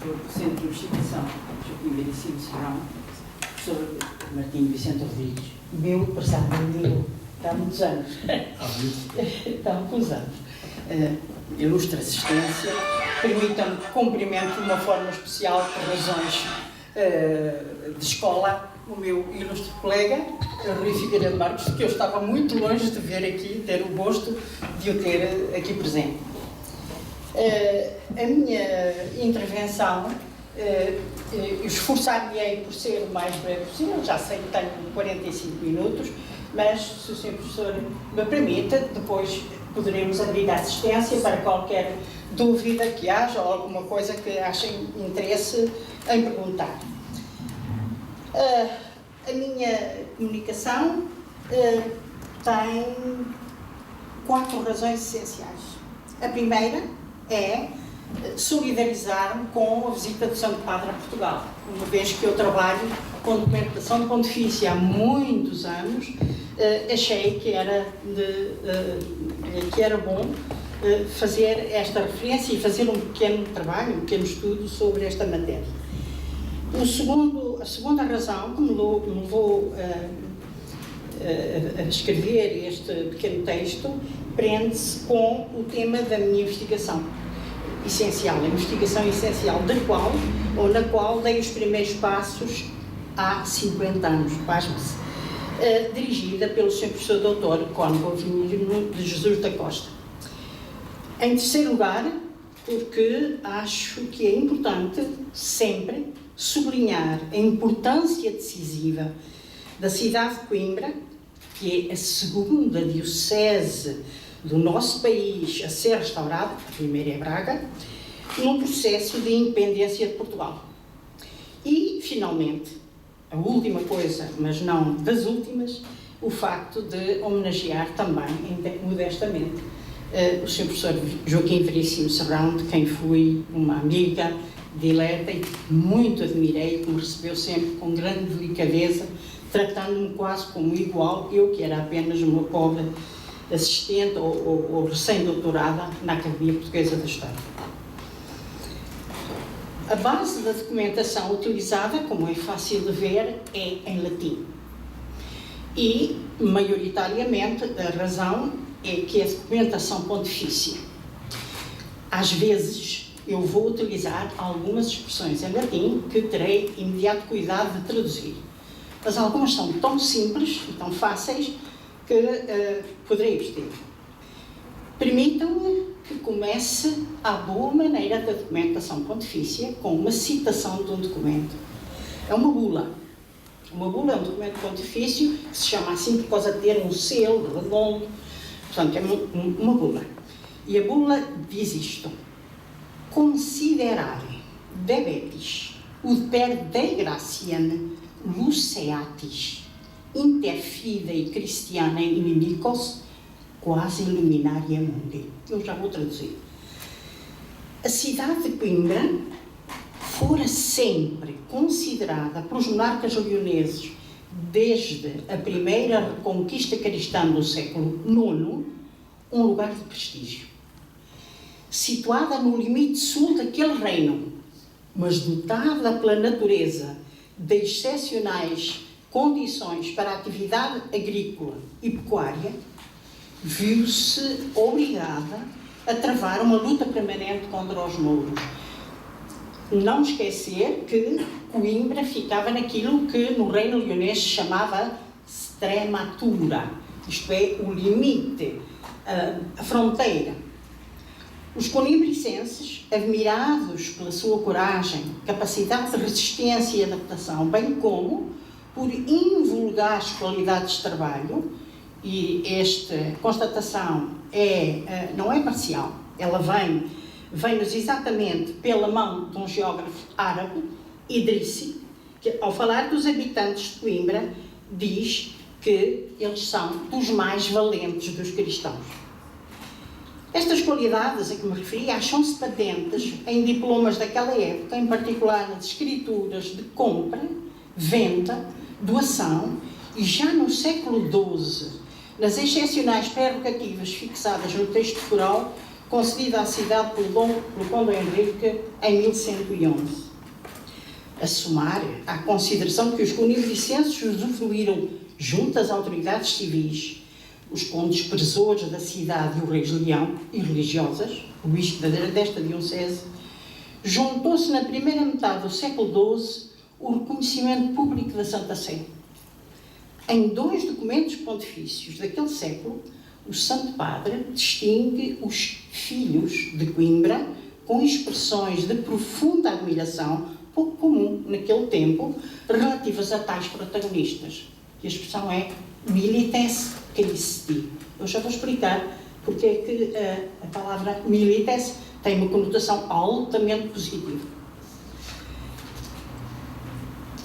diretor do Centro de Investigação, Joaquim Veracílio Serrão, professor Martim Vicente Rodrigues, meu passado amigo, há muitos anos. Há muitos anos. Ilustre assistência, permitam-me que cumprimente de uma forma especial, por razões de escola, o meu ilustre colega, Rui Figueiredo Marques, que eu estava muito longe de ver aqui, ter o gosto de o ter aqui presente. A minha intervenção, eu esforçar-me-ei por ser o mais breve possível, já sei que tenho 45 minutos, mas se o Sr. Professor me permita, depois poderemos abrir a assistência para qualquer dúvida que haja ou alguma coisa que achem interesse em perguntar. A minha comunicação tem 4 razões essenciais. A primeira é solidarizar-me com a visita do Santo Padre a Portugal, uma vez que eu trabalho com documentação pontifícia há muitos anos. Achei que era bom fazer esta referência e fazer um pequeno trabalho, um pequeno estudo sobre esta matéria. A segunda razão que me levou a escrever este pequeno texto prende-se com o tema da minha investigação essencial, a investigação essencial na qual dei os primeiros passos há 50 anos, pasme-se, dirigida pelo Sr. Professor Dr. Cónigo de Jesus da Costa. Em terceiro lugar, porque acho que é importante sempre sublinhar a importância decisiva da cidade de Coimbra, que é a segunda diocese do nosso país a ser restaurada, a primeira é Braga, num processo de independência de Portugal. E, finalmente, a última coisa, mas não das últimas, o facto de homenagear também, modestamente, o Sr. Professor Joaquim Veracílio Serrão, de quem fui uma amiga dileta e que muito admirei, que me recebeu sempre com grande delicadeza, tratando-me quase como igual, eu que era apenas uma pobre assistente ou recém-doutorada na Academia Portuguesa da História. A base da documentação utilizada, como é fácil de ver, é em latim. E, maioritariamente, a razão é que a documentação pontifícia. Às vezes, eu vou utilizar algumas expressões em latim que terei imediato cuidado de traduzir. Mas algumas são tão simples e tão fáceis que poderei abster. Permitam-me que comece à boa maneira da documentação pontifícia com uma citação de um documento. É uma bula. Uma bula é um documento pontifício que se chama assim por causa de ter um selo redondo. Portanto, é uma bula. E a bula diz isto: considerare debetis ut per Dei gratiam luceatis inter fidei Christianae inimicos quasi luminaria mundi. Eu já vou traduzir. A cidade de Coimbra fora sempre considerada pelos monarcas leoneses, desde a primeira reconquista cristã do século IX, um lugar de prestígio. Situada no limite sul daquele reino, mas dotada pela natureza de excepcionais condições para a atividade agrícola e pecuária, viu-se obrigada a travar uma luta permanente contra os mouros. Não esquecer que Coimbra ficava naquilo que no reino leonês se chamava Extrematura, isto é, o limite, a fronteira. Os conimbricenses, admirados pela sua coragem, capacidade de resistência e adaptação, bem como por invulgares qualidades de trabalho, e esta constatação não é parcial, ela vem-nos exatamente pela mão de um geógrafo árabe, Idrissi, que ao falar dos habitantes de Coimbra, diz que eles são dos mais valentes dos cristãos. Estas qualidades a que me referi acham-se patentes em diplomas daquela época, em particular nas escrituras de compra, venda, doação, e já no século XII, nas excepcionais prerrogativas fixadas no texto foral concedida à cidade pelo Conde Henrique em 1111. A somar à consideração que os coniglicenses usufruíram junto às autoridades civis, os condes presores da cidade e o reis leão e religiosas, o bispo desta diocese, juntou-se na primeira metade do século XII o reconhecimento público da Santa Sé. Em 2 documentos pontifícios daquele século, o Santo Padre distingue os filhos de Coimbra com expressões de profunda admiração, pouco comum naquele tempo, relativas a tais protagonistas. E a expressão é milites Christi. Eu já vou explicar porque é que a palavra milites tem uma conotação altamente positiva.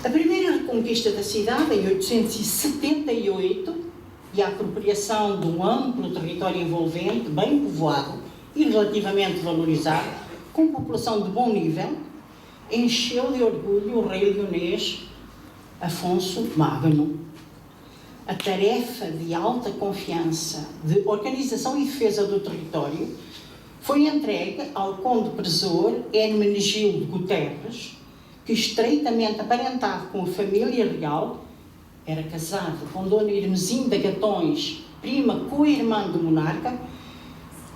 A primeira reconquista da cidade, em 878, e a apropriação de um amplo território envolvente, bem povoado e relativamente valorizado, com população de bom nível, encheu de orgulho o rei leonês Afonso Magno. A tarefa de alta confiança de organização e defesa do território foi entregue ao conde presor Hermenegildo Guterres, que, estreitamente aparentado com a família real, era casado com Dona Hermesinda Gatões, prima co-irmã do monarca,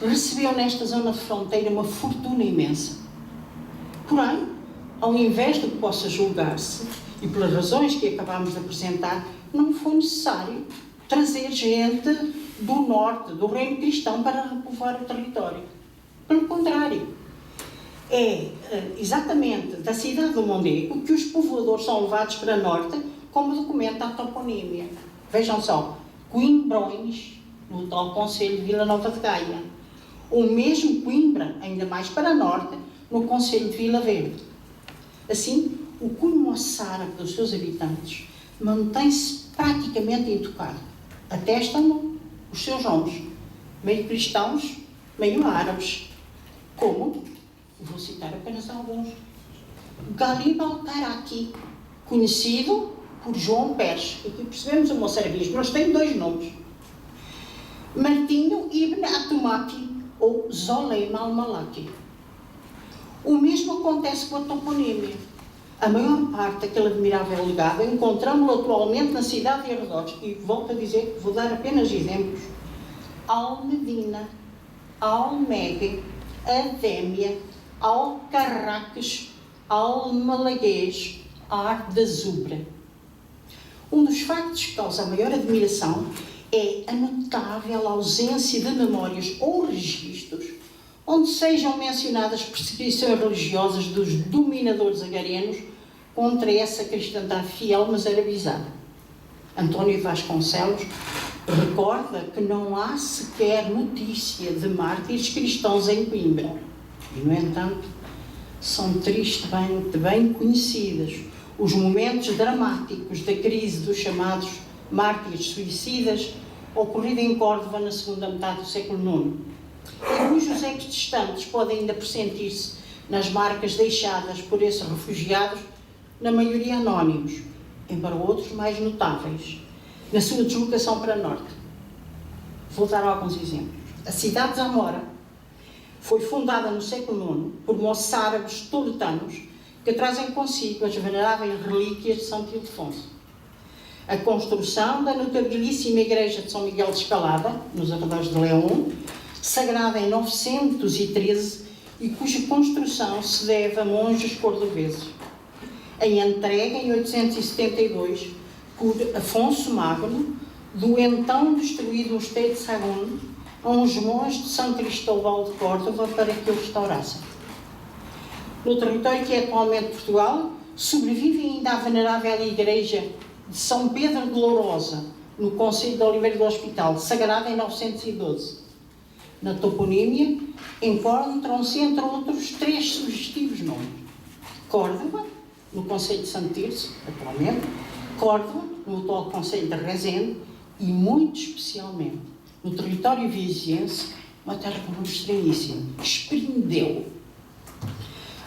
recebeu nesta zona de fronteira uma fortuna imensa. Porém, ao invés do que possa julgar-se, e pelas razões que acabámos de apresentar, não foi necessário trazer gente do norte, do reino cristão, para repovoar o território. Pelo contrário, é exatamente da cidade do Mondego que os povoadores são levados para norte, como documenta a toponímia. Vejam só, Coimbrões, no tal concelho de Vila Nova de Gaia. Ou mesmo Coimbra, ainda mais para norte, no concelho de Vila Verde. Assim, o cunho moçárabe dos seus habitantes mantém-se praticamente intocado. Atestam-no os seus nomes, meio cristãos, meio árabes. Como? Vou citar apenas alguns. Galib al-Karaki, conhecido por João Pérez. Aqui percebemos o moçarabismo, mas tem 2 nomes. Martinho ibn Atumaki ou Zoleim al-Malaki. O mesmo acontece com a toponímia. A maior parte daquele admirável legado encontramos-lo atualmente na cidade de arredores. E volto a dizer, vou dar apenas exemplos. Al-Medina, Al-Megue, Adémia, Al-Carraques, Al-Malaguês, Ar da Zubra. Um dos factos que causa maior admiração é a notável ausência de memórias ou registros onde sejam mencionadas perseguições religiosas dos dominadores agarenos contra essa cristandade fiel, mas arabizada. António Vasconcelos recorda que não há sequer notícia de mártires cristãos em Coimbra. E, no entanto, são tristemente bem conhecidos os momentos dramáticos da crise dos chamados mártires suicidas, ocorrida em Córdoba na segunda metade do século IX, e cujos ecos distantes podem ainda pressentir-se nas marcas deixadas por esses refugiados, na maioria anónimos, embora outros mais notáveis, na sua deslocação para norte. Vou dar alguns exemplos. A cidade de Zamora foi fundada no século IX por moçárabes toletanos que trazem consigo as veneráveis relíquias de Santo Ildefonso. A construção da notabilíssima igreja de São Miguel de Escalada, nos arredores de Leão, sagrada em 913 e cuja construção se deve a monges cordoveses. A entrega em 872 por Afonso Magno do então destruído mosteiro de Sagún a uns monges de São Cristóvão de Córdoba para que o restaurassem. No território que é atualmente Portugal, sobrevive ainda a venerável igreja de São Pedro de Lourosa, no concelho de Oliveira do Hospital, sagrada em 912. Na toponímia, encontram-se, entre outros, 3 sugestivos nomes. Córdoba, no concelho de Santo Tirso, atualmente, Córdoba, no atual concelho de Rezende, e, muito especialmente, no território viziense, uma terra com um estranhíssimo, Esprindeu.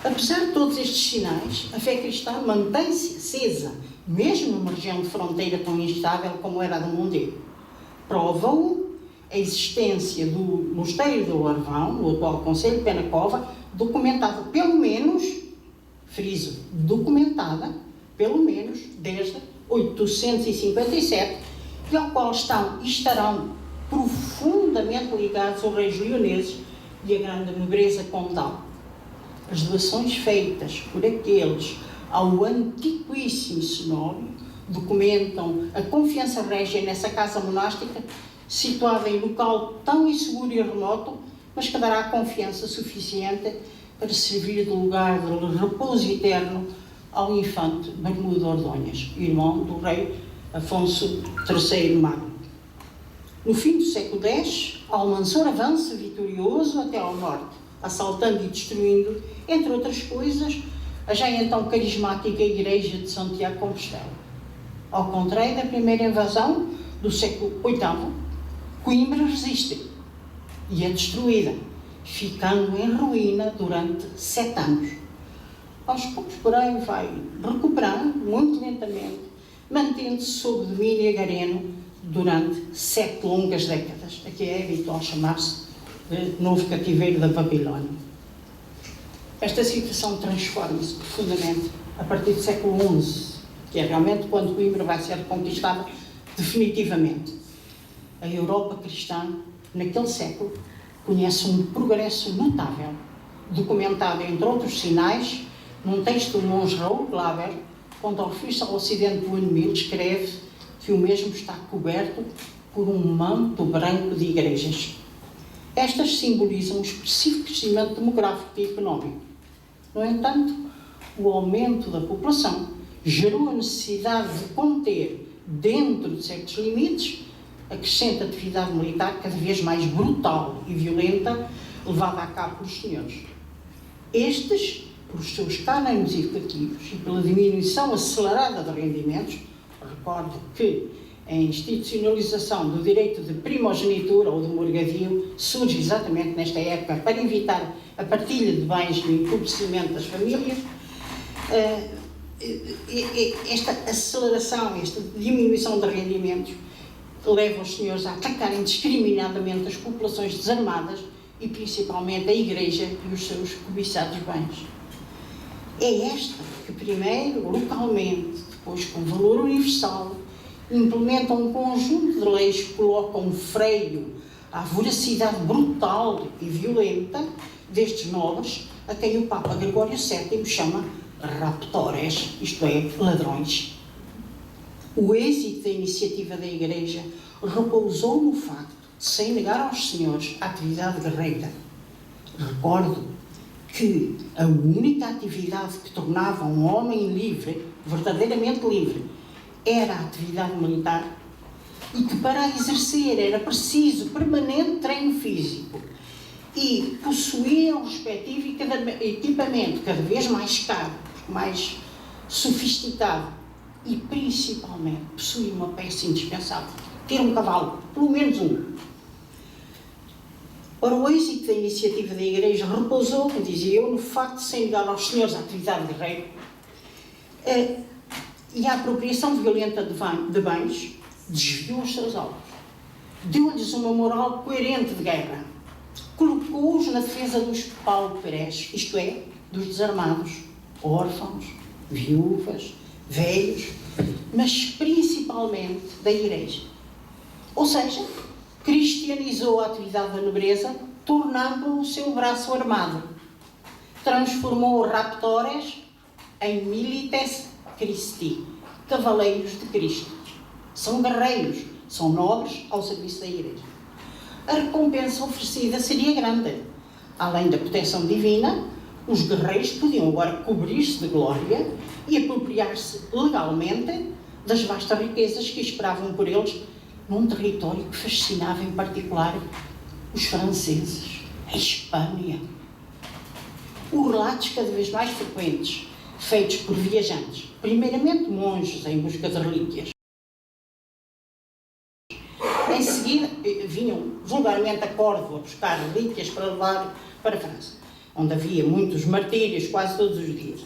Apesar de todos estes sinais, a fé cristã mantém-se acesa, mesmo numa região de fronteira tão instável como era a do Mondego. Prova-o a existência do Mosteiro do Larvão, no atual concelho de Penacova, documentada pelo menos, friso, documentada pelo menos desde 857, e ao qual estão e estarão profundamente ligados os reis leoneses e a grande nobreza condal. As doações feitas por aqueles ao antiquíssimo cenóbio documentam a confiança régia nessa casa monástica, situada em local tão inseguro e remoto, mas que dará confiança suficiente para servir de lugar de repouso eterno ao infante Bermudo Ordonhas, irmão do rei Afonso III Magno. No fim do século X, Almanzor avança vitorioso até ao norte, assaltando e destruindo, entre outras coisas, a já então carismática Igreja de Santiago de Compostela. Ao contrário da primeira invasão do século VIII, Coimbra resiste e é destruída, ficando em ruína durante 7 anos. Aos poucos, porém, vai recuperando, muito lentamente, mantendo-se sob domínio agareno durante 7 longas décadas. Aqui é habitual chamar-se de novo cativeiro da Babilónia. Esta situação transforma-se profundamente a partir do século XI, que é realmente quando Coimbra vai ser conquistada definitivamente. A Europa cristã, naquele século, conhece um progresso notável, documentado, entre outros sinais, num texto do monge Raul Glaber, quando ao refere-se ao ocidente do ano 1000, escreve que o mesmo está coberto por um manto branco de igrejas. Estas simbolizam um expressivo crescimento demográfico e económico. No entanto, o aumento da população gerou a necessidade de conter, dentro de certos limites, a crescente atividade militar cada vez mais brutal e violenta levada a cabo pelos senhores. Estes, por seus cânones educativos e pela diminuição acelerada de rendimentos, recordo que a institucionalização do direito de primogenitura ou de morgadio surge exatamente nesta época para evitar a partilha de bens e o empobrecimento das famílias. Esta aceleração, esta diminuição de rendimentos leva os senhores a atacarem indiscriminadamente as populações desarmadas e principalmente a Igreja e os seus cobiçados bens. É esta que primeiro, localmente, depois com valor universal, implementa um conjunto de leis que colocam um freio à voracidade brutal e violenta destes nobres, a quem o Papa Gregório VII chama raptores, isto é, ladrões. O êxito da iniciativa da Igreja repousou no facto de, sem negar aos senhores a atividade guerreira, recordo que a única atividade que tornava um homem livre, verdadeiramente livre, era a atividade militar, e que para a exercer era preciso permanente treino físico e possuir o respectivo equipamento cada vez mais caro, mais sofisticado e principalmente possuir uma peça indispensável, ter um cavalo, pelo menos um. Ora, o êxito da iniciativa da Igreja repousou, como dizia eu, no facto de se negar aos senhores a atividade guerreira e a apropriação violenta de bens desviou os seus alvos, deu-lhes uma moral coerente de guerra, colocou-os na defesa dos pauperes, isto é, dos desarmados, órfãos, viúvas, velhos, mas principalmente da Igreja. Ou seja, cristianizou a atividade da nobreza, tornando-o o seu braço armado. Transformou os raptores em milites Christi, cavaleiros de Cristo. São guerreiros, são nobres ao serviço da Igreja. A recompensa oferecida seria grande. Além da proteção divina, os guerreiros podiam agora cobrir-se de glória e apropriar-se legalmente das vastas riquezas que esperavam por eles num território que fascinava em particular os franceses, a Espanha. Os relatos cada vez mais frequentes, feitos por viajantes, primeiramente monges em busca de relíquias. Em seguida, vinham vulgarmente a Córdoba buscar relíquias para levar para a França, onde havia muitos martírios quase todos os dias.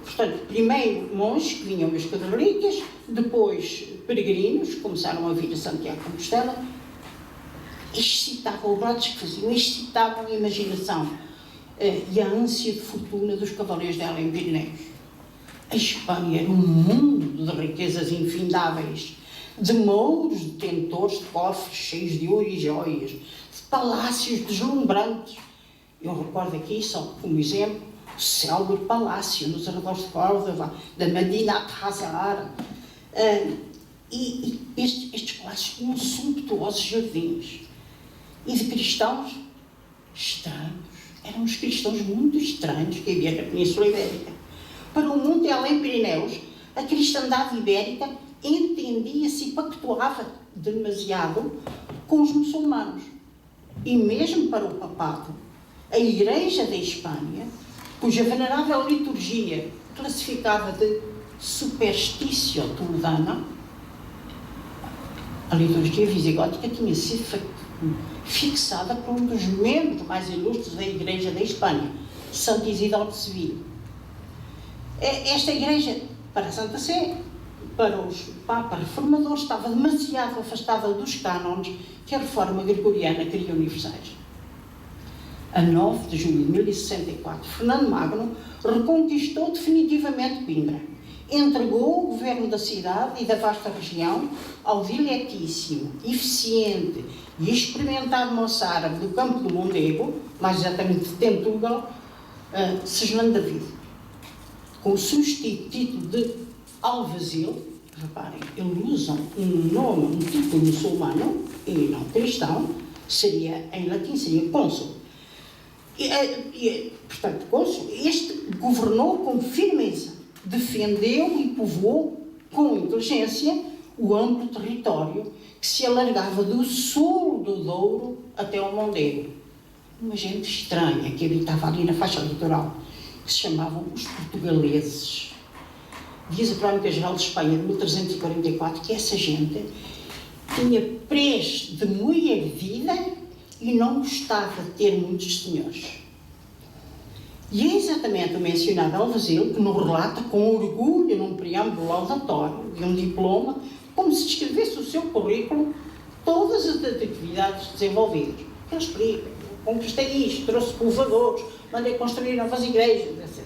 Portanto, primeiro monges que vinham em busca de relíquias, depois peregrinos que começaram a vir a Santiago de Compostela, excitavam, os rodos que faziam, excitavam a imaginação e a ânsia de fortuna dos cavaleiros dela em Pirineus. A Espanha era um mundo de riquezas infindáveis, de mouros detentores de cofres cheios de ouro e joias, de palácios deslumbrantes. Eu recordo aqui, só como exemplo, o célebre palácio nos arredores de Córdoba, da Medina Hazar. E estes palácios tinham sumptuosos jardins. E de cristãos estranhos. Eram os cristãos muito estranhos que havia na Península Ibérica. Para o mundo e além Pirineus, a cristandade ibérica entendia-se e pactuava demasiado com os muçulmanos. E mesmo para o papado, a Igreja da Espanha, cuja venerável liturgia classificava de superstício toledana, a liturgia visigótica tinha sido fixada por um dos membros mais ilustres da Igreja da Espanha, Santo Isidoro de Sevilha. Esta Igreja, para a Santa Sé, para os Papa reformadores, estava demasiado afastada dos cânones que a reforma gregoriana queria universais. A 9 de julho de 1064, Fernando Magno reconquistou definitivamente Coimbra. Entregou o governo da cidade e da vasta região ao diletíssimo, eficiente e experimentado moçárabe do campo do Mondego, mais exatamente de Tentugal, Seslano David, com o substituto de Alvazil. Reparem, eles usam um nome, um título muçulmano e não cristão, em latim seria cônsul. Portanto, cônsul, este governou com firmeza, defendeu e povoou com inteligência o amplo território que se alargava do sul do Douro até ao Mondego. Uma gente estranha que habitava ali na faixa litoral, que se chamavam os portugaleses. Diz a Crónica Geral de Espanha, de 1344, que essa gente tinha prés de mulher vida e não gostava de ter muitos senhores. E é exatamente o mencionado Alvazil que nos relata com orgulho, num preâmbulo laudatório de um diploma, como se descrevesse o seu currículo, todas as atividades desenvolvidas. Ele explica: conquistei isto, trouxe povoadores, mandei construir novas igrejas, etc.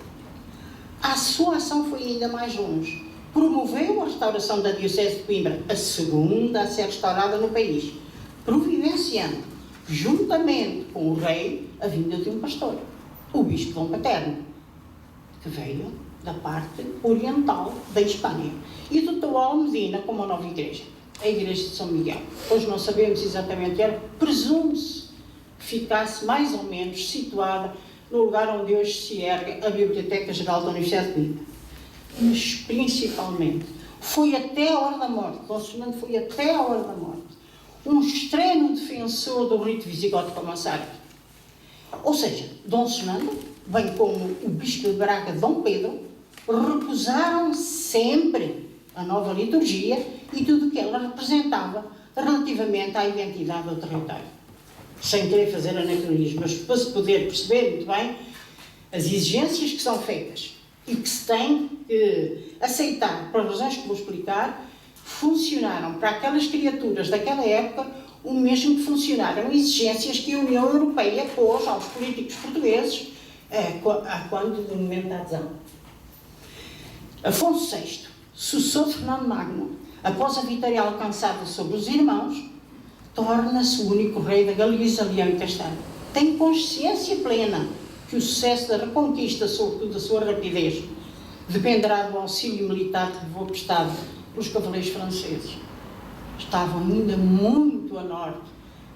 A sua ação foi ainda mais longe. Promoveu a restauração da Diocese de Coimbra, a segunda a ser restaurada no país, providenciando, juntamente com o rei, a vinda de um pastor, o Bispo Dom Paterno, que veio da parte oriental da Espanha, e dotou a Almedina como uma nova igreja, a Igreja de São Miguel. Hoje não sabemos exatamente, presume-se que ficasse mais ou menos situada no lugar onde hoje se ergue a Biblioteca Geral da Universidade de Coimbra. Mas, principalmente, foi até a hora da morte, Dom Fernando foi até a hora da morte, um extremo defensor do rito visigótico moçárabe. Ou seja, Dom Fernando, bem como o Bispo de Braga, Dom Pedro, recusaram sempre a nova liturgia e tudo o que ela representava relativamente à identidade do território. Sem querer fazer anacronismo, mas para se poder perceber muito bem as exigências que são feitas e que se tem que aceitar, por razões que vou explicar, funcionaram para aquelas criaturas daquela época o mesmo que funcionaram exigências que a União Europeia pôs aos políticos portugueses quando do momento da adesão. Afonso VI, sucessor de Fernando Magno, após a vitória alcançada sobre os irmãos, torna-se o único rei da Galiza, Leão e Castelo. Tem consciência plena que o sucesso da reconquista, sobretudo da sua rapidez, dependerá do auxílio militar que levou prestado pelos cavaleiros franceses. Estavam ainda muito a norte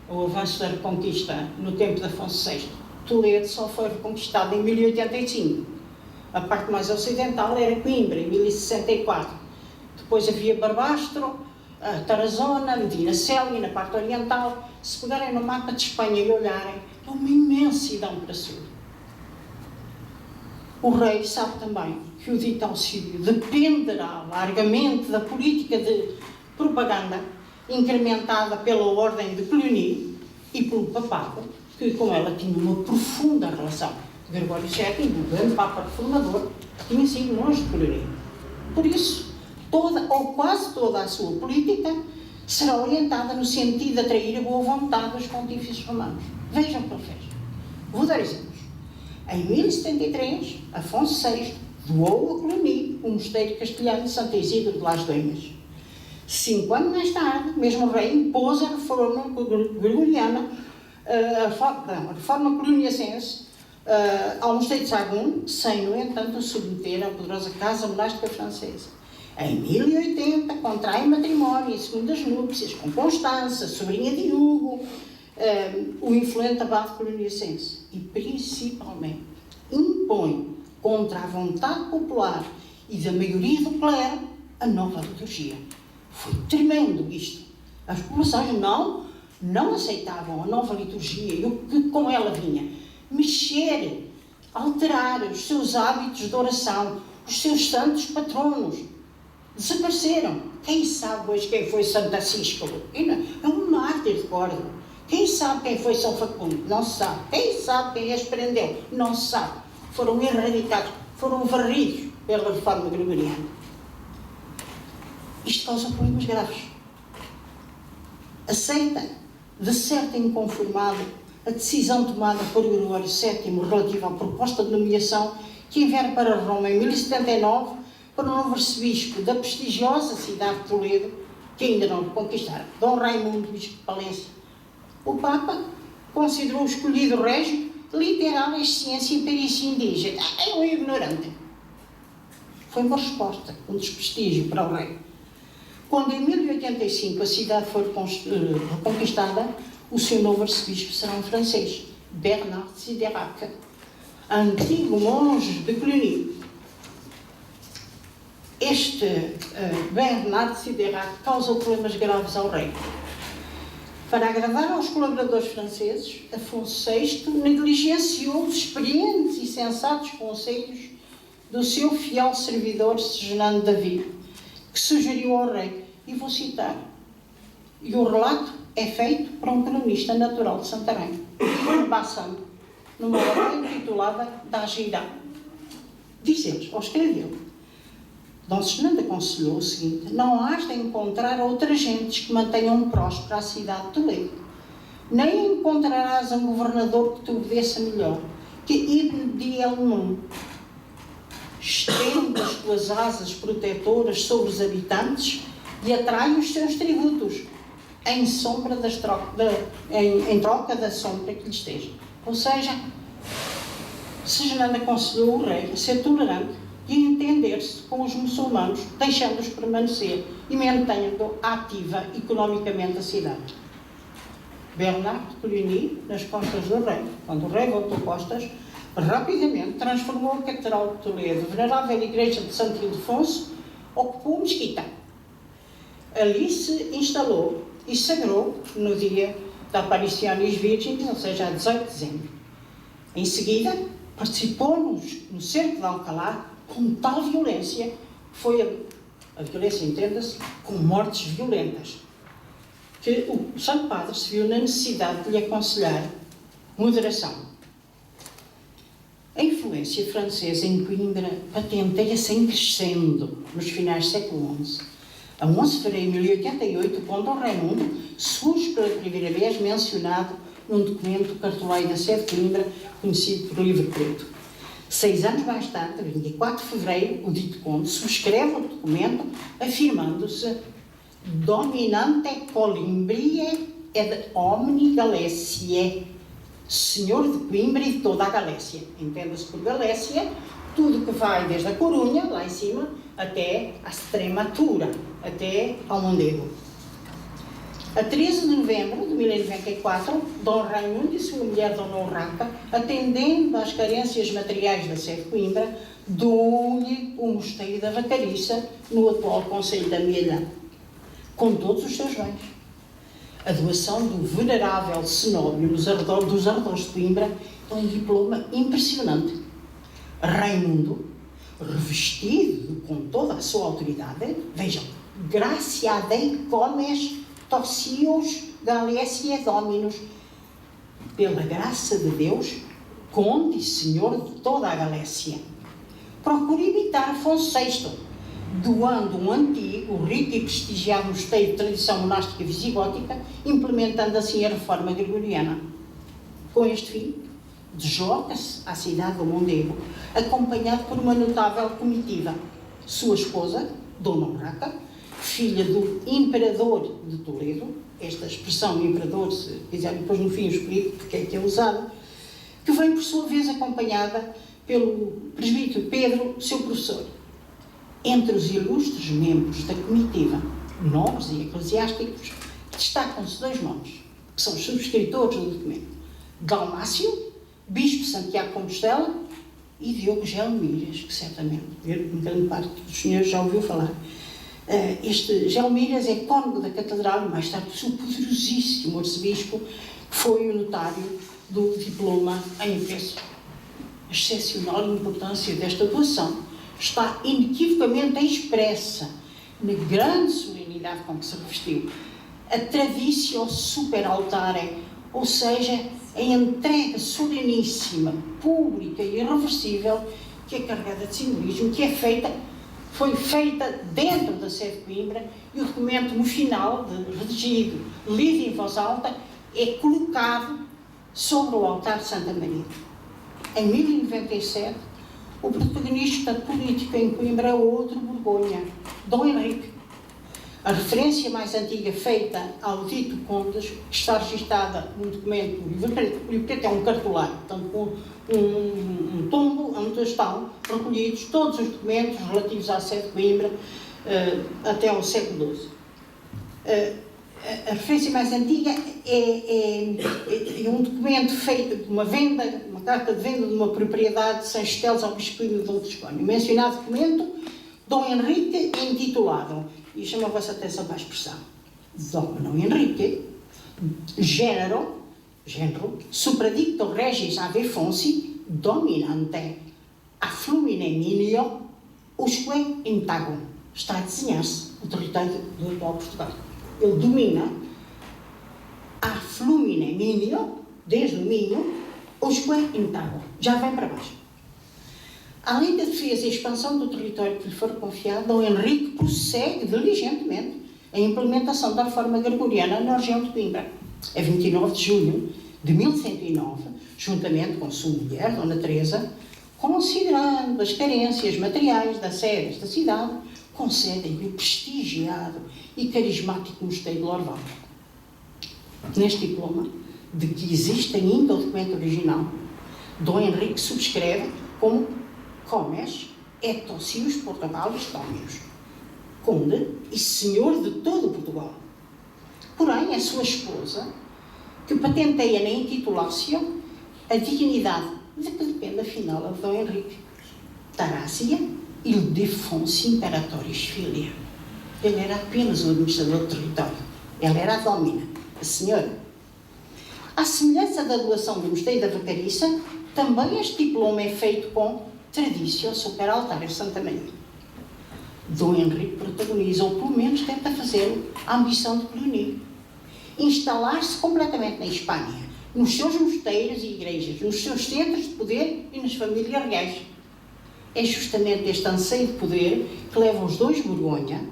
o avanço da reconquista no tempo de Afonso VI. Toledo só foi reconquistado em 1085. A parte mais ocidental era Coimbra, em 1064. Depois havia Barbastro, Tarazona, Medina Célia, na parte oriental. Se pegarem no mapa de Espanha e olharem, é uma imensidão para sul. O rei sabe também que o dito auxílio dependerá largamente da política de propaganda incrementada pela Ordem de Cluny e pelo papado, que com ela tinha uma profunda relação. Gregório VII, o grande Papa reformador, tinha sido longe de Cluny. Por isso, toda ou quase toda a sua política será orientada no sentido de atrair a boa vontade dos pontífices romanos. Vejam o que ele fez. Vou dar exemplos. Em 1073, Afonso VI doou a Cluny, o mosteiro castelhano de Santo Isidro de Las Doimas. 5 anos mais tarde, mesmo o rei impôs a reforma gregoriana, a reforma cluniacense, ao mosteiro de Sagún, sem, no entanto, o submeter à poderosa casa monástica francesa. Em 1080, contrai matrimónio em segundas núpcias com Constança, sobrinha de Hugo, o influente abade cluniacense. E, principalmente, impõe, contra a vontade popular e da maioria do clero, a nova liturgia. Foi tremendo isto. As populações não aceitavam a nova liturgia e o que com ela vinha. Mexer, alterar os seus hábitos de oração, os seus santos patronos. Desapareceram. Quem sabe hoje quem foi Santo Acíscolo? É um mártir de Córdoba. Quem sabe quem foi São Facundo? Não se sabe. Quem sabe quem as prendeu? Não se sabe. Foram erradicados, foram varridos pela reforma gregoriana. Isto causa problemas graves. Aceita, de certo inconformado, a decisão tomada por Gregório VII relativa à proposta de nomeação que enviaram para Roma em 1079 para o novo arcebispo da prestigiosa cidade de Toledo, que ainda não conquistaram, Dom Raimundo, bispo de Palência. O Papa considerou o escolhido régio literal em ciência e perícia indígena. É um ignorante. Foi uma resposta, um desprestígio para o rei. Quando em 1085 a cidade for reconquistada, o seu novo arcebispo será um francês, Bernard Siderac, antigo monge de Cluny. Este Bernard Siderac causou problemas graves ao rei. Para agradar aos colaboradores franceses, Afonso VI negligenciou os experientes e sensatos conselhos do seu fiel servidor Segismundo Davi, que sugeriu ao rei, e vou citar, e o relato é feito por um cronista natural de Santarém, Bassan, numa obra intitulada Da Gira. Diz-lhes, ou escreveu, Dom Segismundo aconselhou o seguinte: não has de encontrar outras gentes que mantenham próspera a cidade de Toledo, nem encontrarás um governador que te obedeça melhor que Ibn Dielnum. Estende as tuas asas protetoras sobre os habitantes e atrai os seus tributos em troca da sombra que lhes esteja. Ou seja, Segismundo aconselhou o rei a ser tolerante e a entender-se com os muçulmanos, deixando-os permanecer e mantendo ativa economicamente a cidade. Bernard de Cluny, nas costas do rei, quando o rei voltou costas, rapidamente transformou a Catedral de Toledo, a venerável igreja de Santo Ildefonso, ocupou mesquita. Ali se instalou e sagrou no dia da Apariciones Virgens, ou seja, a 18 de dezembro. Em seguida, participou no cerco de Alcalá com tal violência, foi a violência, entenda-se, com mortes violentas, que o Santo Padre se viu na necessidade de lhe aconselhar moderação. A influência francesa em Coimbra patenteia-se em crescendo nos finais do século XI. A 11 de fevereiro de 1088, quando Dom Raimundo surge pela primeira vez mencionado num documento do cartoleiro da sede de Coimbra, conhecido por Livro Preto. 6 anos mais tarde, 24 de fevereiro, o dito conde subscreve o documento afirmando-se Dominante Colimbrie et omni Galeciae, Senhor de Coimbra e de toda a Galécia. Entenda-se por Galécia tudo que vai desde a Corunha, lá em cima, até a Extremadura, até ao Mondego. A 13 de novembro de 1094, Dom Raimundo e sua mulher Dona Urraca, atendendo às carências materiais da sede de Coimbra, doou-lhe o mosteiro da Vacariça, no atual concelho da Amelhã, com todos os seus bens. A doação do venerável cenóbio dos arredores de Coimbra é um diploma impressionante. Raimundo, revestido com toda a sua autoridade, vejam, gracia dei comes torcios Galécia Dominus, pela graça de Deus, conde e senhor de toda a Galécia. Procure imitar Afonso VI, doando um antigo, rico e prestigiado mosteiro de tradição monástica visigótica, implementando assim a reforma gregoriana. Com este fim, desloca-se à cidade do Mondego, acompanhado por uma notável comitiva. Sua esposa, Dona Urraca, filha do imperador de Toledo, esta expressão imperador, se quiser depois no fim eu explico porque é que é usada, que vem por sua vez acompanhada pelo presbítero Pedro, seu professor. Entre os ilustres membros da comitiva, nobres e eclesiásticos, destacam-se dois nomes, que são os subscritores do documento: Dalmácio, bispo de Santiago de Compostela, e Diogo Gelmírias, que certamente grande parte dos senhores já ouviu falar. Este Gelmírias é cônego da catedral e mais tarde o seu poderosíssimo arcebispo, que foi o notário do diploma em Efeso. A excepcional importância desta doação está inequivocamente expressa na grande solenidade com que se revestiu. A traditio super altare, ou seja, a entrega soleníssima, pública e irreversível, que é carregada de simbolismo, que foi feita dentro da sede de Coimbra, e o documento no final, redigido, lido em voz alta, é colocado sobre o altar de Santa Maria. Em 1097, o protagonista político em Coimbra é outro Borgonha, Dom Henrique. A referência mais antiga feita ao dito contas, que está registada no documento, o livro preto é um cartolário, portanto, com um tombo onde estão recolhidos todos os documentos relativos à sede de Coimbra até ao século XII. A referência mais antiga é um documento feito de uma venda, uma carta de venda de uma propriedade de São Estelos ao Bispo de Dom Toscano. O mencionado documento, Dom Henrique, é intitulado, e chamo a vossa atenção para a expressão, Dom Henrique, género, supradicto regis ave fonsi, dominante, a flumine minio, usque intago. Está a desenhar-se o território do atual Portugal. Ele domina a flumine minio, desde o Minho, usque intago. Já vem para baixo. Além da defesa e expansão do território que lhe for confiado, Dom Henrique prossegue diligentemente a implementação da reforma gregoriana na região de Coimbra. A 29 de junho de 1109, juntamente com sua mulher, Dona Teresa, considerando as carências materiais da sede desta cidade, concedem-lhe o prestigiado e carismático mosteiro de Lorval. Neste diploma, de que existe ainda o documento original, Dom Henrique subscreve como Comes et Tocius Portugalis Dominus, conde e senhor de todo Portugal. Porém, a sua esposa, que patenteia na intitulácio a dignidade de que depende afinal a de Dom Henrique, Tarácia Ildefonsi Imperatoris Filia. Ele era apenas o administrador do território. Ela era a domina, a senhora. À semelhança da doação do mosteiro da Vacaríssa, também este diploma é feito com traditio super altare Santa Maria. Dom Henrique protagoniza, ou pelo menos tenta fazê-lo, a ambição de Cluny. Instalar-se completamente na Espanha, nos seus mosteiros e igrejas, nos seus centros de poder e nas famílias reais. É justamente este anseio de poder que leva os dois Borgonha,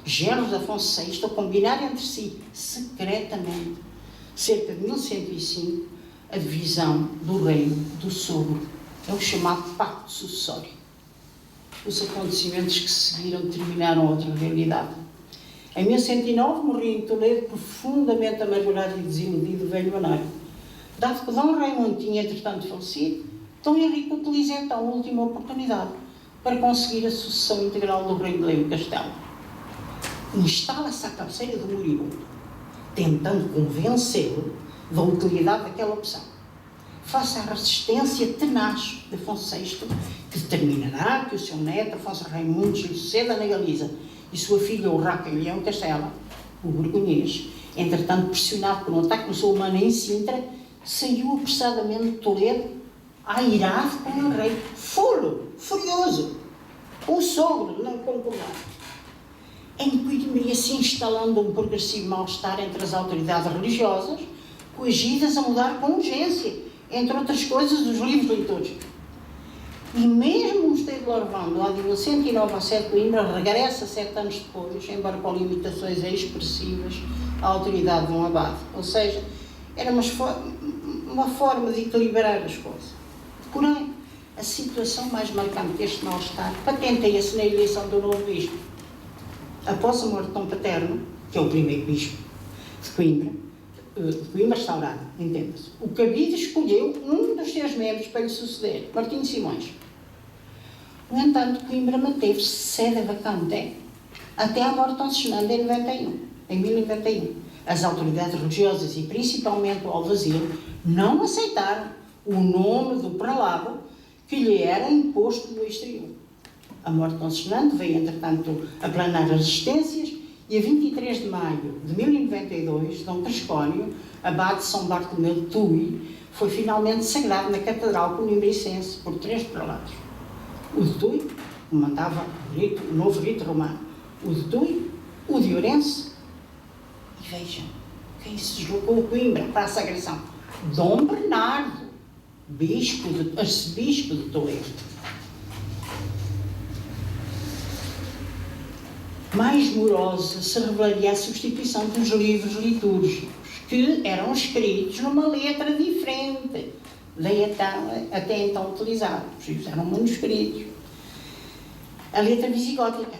genros de Afonso VI, a combinar entre si, secretamente, cerca de 1105, a divisão do reino do sogro. É o chamado pacto sucessório. Os acontecimentos que se seguiram determinaram outra realidade. Em 1109 morria em Toledo, profundamente amargurado e desiludido, o velho Anário. Dado que Dom Raimundo tinha, entretanto, falecido, Dom Henrique utiliza então a última oportunidade para conseguir a sucessão integral do rei de Leão e Castelo. Instala-se à cabeceira do moribundo, tentando convencê-lo da utilidade daquela opção. Face à resistência tenaz de Afonso VI, que determinará que o seu neto, Afonso Raimundo, lhe suceda na Galiza, e sua filha, Urraca em Leão Castela, o borgonhês, entretanto pressionado por um ataque muçulmano em Sintra, saiu apressadamente de Toledo, airado com o rei, furioso, o sogro não concordava. Em Coimbra ia-se instalando um progressivo mal-estar entre as autoridades religiosas, coagidas a mudar com urgência, entre outras coisas, os livros litúrgicos. E mesmo o Mosteiro de Lorvão, lá de 1109 a 7 de Coimbra, regressa 7 anos depois, embora com limitações expressivas, à autoridade de um abade. Ou seja, era uma forma de equilibrar as coisas. Porém, a situação mais marcante deste mal-estar patenteia-se na eleição do novo bispo. Após a morte de Dom Paterno, que é o primeiro bispo de Coimbra restaurado, entenda-se, o cabide escolheu um dos seus membros para lhe suceder, Martinho Simões. No entanto, Coimbra manteve-se sede vacante até à morte de Dom Fernando em 1091. As autoridades religiosas e principalmente o alvazir não aceitaram o nome do prelado que lhe era imposto no exterior. A morte de Dom Fernando veio, entretanto, aplanar as resistências e a 23 de maio de 1092, Dom Pascónio, abade de São Bartolomeu de Tui, foi finalmente sagrado na Catedral Conimbricense por 3 prelados. O de Tui, que mandava o novo rito romano, o de Tui, o de Ourense, e vejam, quem se deslocou a Coimbra para a sagração? Dom Bernardo, arcebispo de Toledo. Mais morosa se revelaria a substituição dos livros litúrgicos, que eram escritos numa letra diferente até então utilizados. Eram manuscritos. A letra visigótica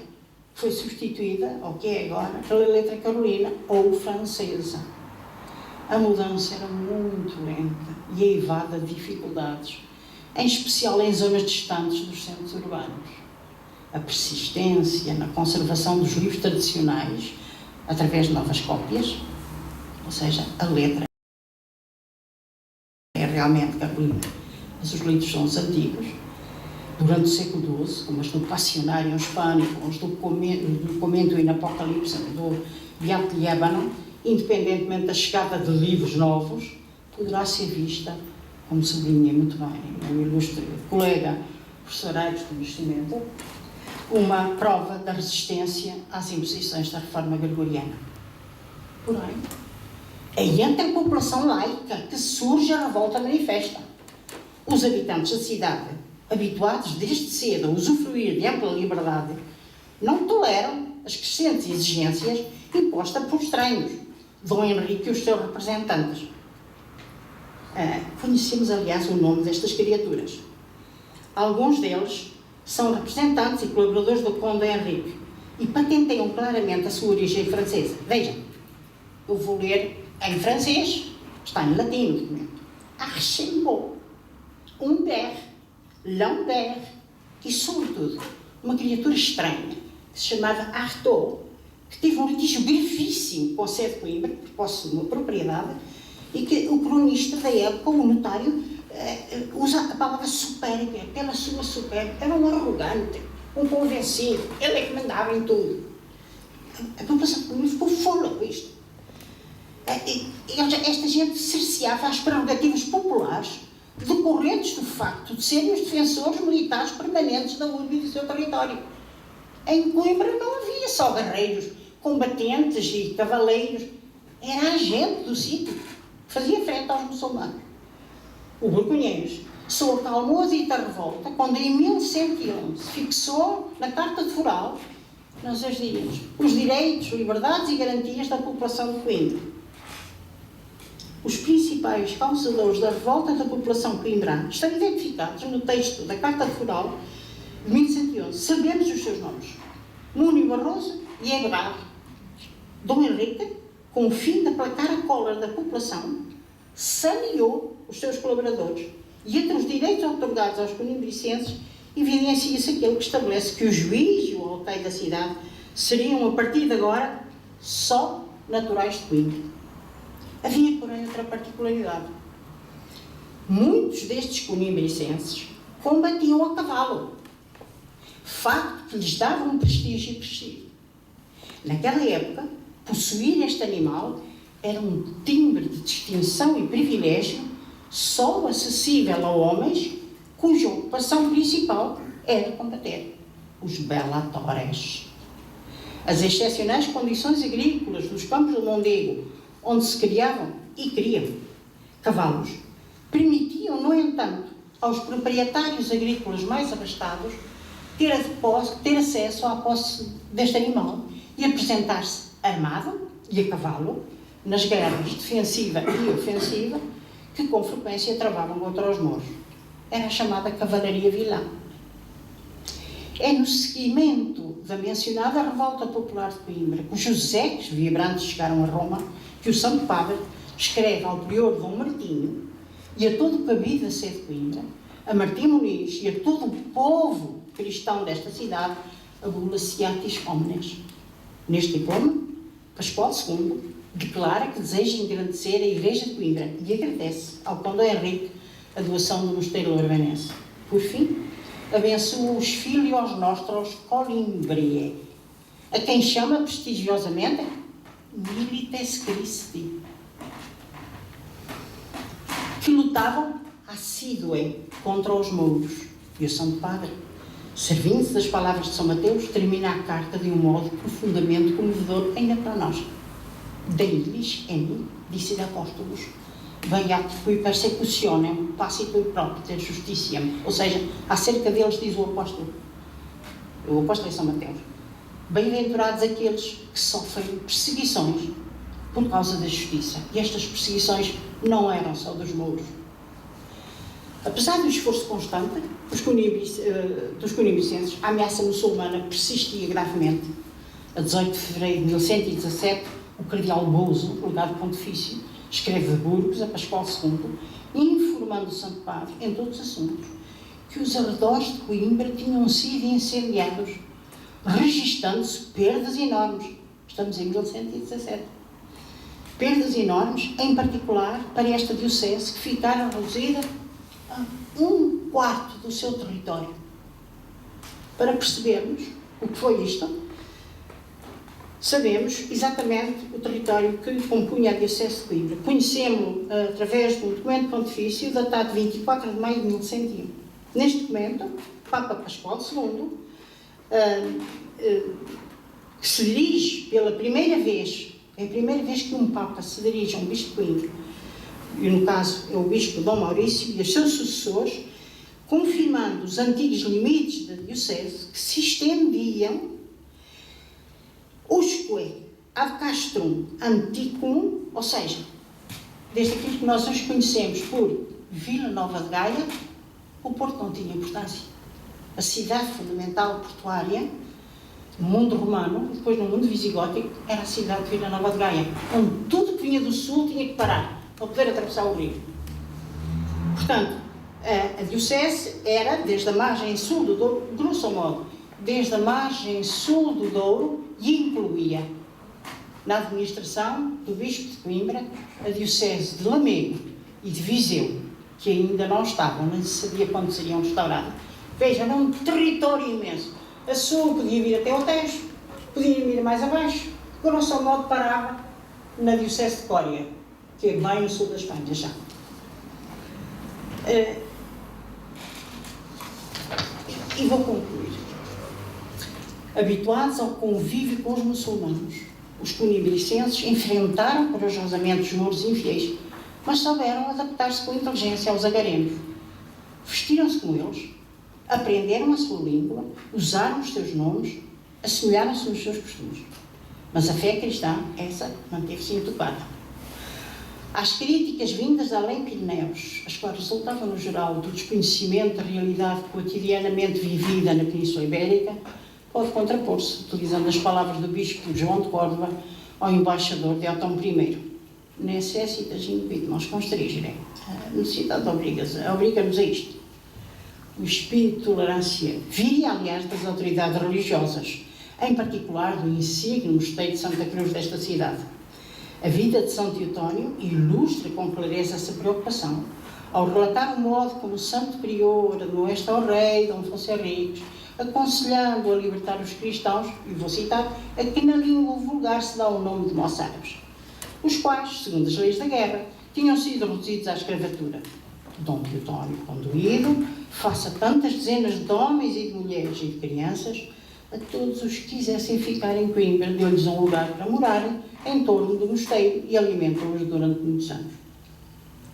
foi substituída, ao que é agora, pela letra carolina ou francesa. A mudança era muito lenta e eivada de dificuldades, em especial em zonas distantes dos centros urbanos. A persistência na conservação dos livros tradicionais através de novas cópias, ou seja, a letra é realmente carolina, mas os livros são os antigos. Durante o século XII, como as do Passionário Hispânico, os do Comento in Apocalipse, do Beato de Ébano, independentemente da chegada de livros novos, poderá ser vista, como sublinhei muito bem o meu ilustre colega, professor Aires do Nascimento, uma prova da resistência às imposições da reforma gregoriana. Porém, é entre a população laica que surge a revolta manifesta. Os habitantes da cidade, habituados desde cedo a usufruir de ampla liberdade, não toleram as crescentes exigências impostas por estranhos, Dom Henrique e os seus representantes. Conhecemos, aliás, o nome destas criaturas. Alguns deles são representantes e colaboradores do Conde Henrique e patenteiam claramente a sua origem francesa. Vejam, eu vou ler em francês, está em latim o documento. Archambault, Humbert, Lambert e, sobretudo, uma criatura estranha que se chamava Artaud, que teve um litígio gravíssimo com a sede de Coimbra, por posse de uma propriedade, e que o cronista da época, o notário, usa a palavra supérbia, pela sua supérbia. Era um arrogante, um convencido, ele é que mandava em tudo. A população de Coimbra ficou fola com isto. Esta gente cerceava as prerrogativas populares decorrentes do facto de serem os defensores militares permanentes da urbe e do seu território. Em Coimbra não havia só guerreiros, combatentes e cavaleiros, era a gente do sítio que fazia frente aos muçulmanos. O Borgonheiros só acalmou a dita revolta quando em 1111 fixou na Carta de Foral, nós hoje diríamos, os direitos, liberdades e garantias da população de Coimbra. Os principais causadores da revolta da população coimbrana estão identificados no texto da Carta de Foral de 1111. Sabemos os seus nomes: Múnio Barroso e Ebrard. Dom Henrique, com o fim de aplacar a cólera da população, saneou os seus colaboradores e, entre os direitos otorgados aos conimbricenses, evidencia-se aquele que estabelece que o juiz e o alcaide da cidade seriam, a partir de agora, só naturais de Coimbra. Havia, porém, outra particularidade. Muitos destes conimbricenses combatiam a cavalo, facto que lhes dava um prestígio expressivo. Naquela época, possuir este animal era um timbre de distinção e privilégio só acessível a homens cuja ocupação principal era combater, os belatores. As excepcionais condições agrícolas dos campos do Mondego, onde se criavam e criam cavalos, permitiam, no entanto, aos proprietários agrícolas mais abastados ter acesso à posse deste animal e apresentar-se armado e a cavalo nas guerras defensiva e ofensiva que com frequência travavam contra os mouros. Era a chamada cavalaria vilã. É no seguimento da mencionada revolta popular de Coimbra, cujos ecos vibrantes chegaram a Roma, que o Santo Padre escreve ao prior Dom Martinho e a todo o cabido da sede de Coimbra, a Martim Muniz e a todo o povo cristão desta cidade, a bula Seatis Omnes. Neste diploma, Pascoal II declara que deseja engrandecer a Igreja de Coimbra e agradece ao Conde Henrique a doação do Mosteiro Lourbenense. Por fim, abençoa os filios nostros Colimbriae, a quem chama prestigiosamente Milites Christi, que lutavam assídue contra os mouros. E o Santo Padre, servindo-se das palavras de São Mateus, termina a carta de um modo profundamente comovedor ainda para nós. Deles, em, disse apóstolos, veiat qui persecutionem passitui propter justitiam. Ou seja, acerca deles diz o apóstolo é São Mateus, bem-aventurados aqueles que sofrem perseguições por causa da justiça. E estas perseguições não eram só dos mouros. Apesar do esforço constante dos conibicenses, a ameaça muçulmana persistia gravemente. A 18 de fevereiro de 1117, o cardeal Boso, legado pontifício, escreve de Burgos a Pascoal II, informando o Santo Padre, em todos os assuntos, que os arredores de Coimbra tinham sido incendiados, registando-se perdas enormes. Estamos em 1117. Perdas enormes, em particular para esta diocese, que ficara reduzida a 1/4 do seu território. Para percebermos o que foi isto, sabemos exatamente o território que compunha a diocese de Coimbra. Conhecemos-lo através de um documento pontifício datado de 24 de maio de 1101. Neste documento, o Papa Pascoal II, que se dirige pela primeira vez, é a primeira vez que um Papa se dirige a um bispo de Coimbra, e no caso é o bispo Dom Maurício e os seus sucessores, confirmando os antigos limites da diocese que se estendiam usque ad castrum antiquum, ou seja, desde aquilo que nós hoje conhecemos por Vila Nova de Gaia, o Porto não tinha importância. A cidade fundamental portuária, no mundo romano, depois no mundo visigótico, era a cidade de Vila Nova de Gaia, onde tudo que vinha do sul tinha que parar para poder atravessar o rio. Portanto, a diocese era, desde a margem sul do Douro, grosso modo, desde a margem sul do Douro, e incluía na administração do bispo de Coimbra a diocese de Lamego e de Viseu, que ainda não estavam, nem se sabia quando seriam restauradas. Vejam, era um território imenso. A sul podia vir até ao Tejo, podia ir mais abaixo, grosso modo parava na diocese de Cória, que é bem no sul da Espanha já. E vou concluir. Habituados ao convívio com os muçulmanos, os conibricenses enfrentaram corajosamente os mouros infiéis, mas souberam adaptar-se com inteligência aos agarenos. Vestiram-se como eles, aprenderam a sua língua, usaram os seus nomes, assemelharam-se nos seus costumes. Mas a fé cristã, essa, manteve-se intocada. Às críticas vindas de além Pirineus, as quais resultavam no geral do desconhecimento da realidade cotidianamente vivida na Península Ibérica, pode contrapor-se, utilizando as palavras do bispo João de Córdoba ao embaixador de Otão I. Necessitas inquit nos constrigere. A necessidade obriga-nos a isto. O espírito de tolerância viria, aliás, das autoridades religiosas, em particular do insigne mosteiro de Santa Cruz desta cidade. A vida de São Teotónio ilustra com clareza essa preocupação, ao relatar o modo como o santo prior admoesta ao rei Dom Afonso Henriques, aconselhando a libertar os cristãos, e vou citar, a que na língua vulgar se dá o nome de moçárabes, os quais, segundo as leis da guerra, tinham sido reduzidos à escravatura. Dom Teotónio, conduído, face a tantas dezenas de homens e de mulheres e de crianças, a todos os que quisessem ficar em Coimbra, deu-lhes um lugar para morarem em torno do mosteiro e alimentou-os durante muitos anos.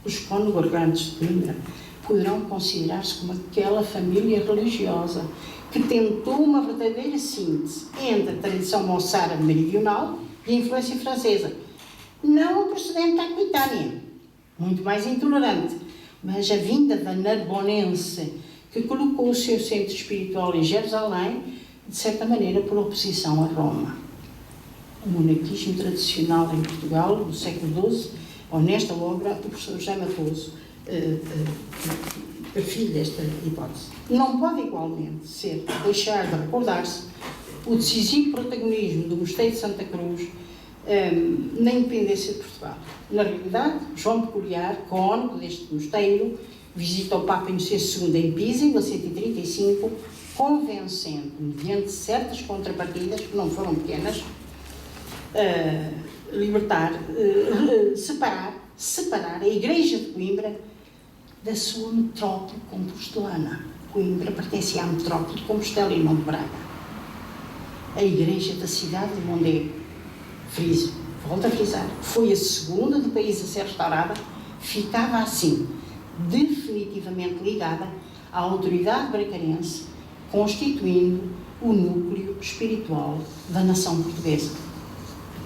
Os congregantes de Coimbra poderão considerar-se como aquela família religiosa que tentou uma verdadeira síntese entre a tradição moçárabe meridional e a influência francesa. Não a procedente da Aquitânia, muito mais intolerante, mas a vinda da Narbonense, que colocou o seu centro espiritual em Jerusalém, de certa maneira por oposição a Roma. O monarquismo tradicional em Portugal, do século XII, ou nesta obra, o professor José Matoso perfilha esta hipótese. Não pode igualmente deixar de recordar-se o decisivo protagonismo do Mosteiro de Santa Cruz na independência de Portugal. Na realidade, João Peculiar, cônego deste mosteiro, visita o Papa Inocêncio II em Pisa, em 1135, convencendo, mediante certas contrapartidas, que não foram pequenas, separar a Igreja de Coimbra da sua metrópole compostelana. Coimbra pertencia à metrópole de Compostela e não de Braga. A Igreja da cidade de Mondego, volto a frisar, foi a segunda do país a ser restaurada, ficava assim definitivamente ligada à autoridade bracarense, constituindo o núcleo espiritual da nação portuguesa.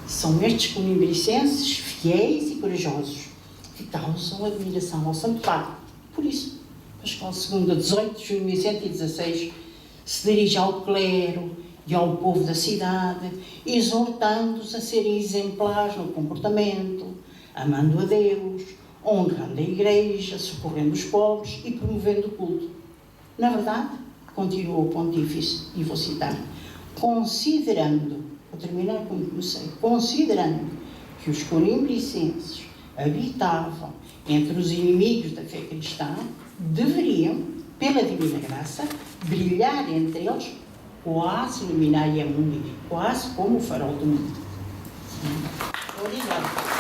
São estes coimbricenses fiéis e corajosos que causam admiração ao Santo Padre. Por isso, Pascoal II, a 18 de junho de 1116, se dirige ao clero e ao povo da cidade, exortando-os a serem exemplares no comportamento, amando a Deus, honrando a Igreja, socorrendo os pobres e promovendo o culto. Na verdade, continuou o pontífice, e vou citar, considerando que os coimbricenses habitavam entre os inimigos da fé cristã, deveriam, pela divina graça, brilhar entre eles quase luminaria mundi, quase como o farol do mundo. Obrigada.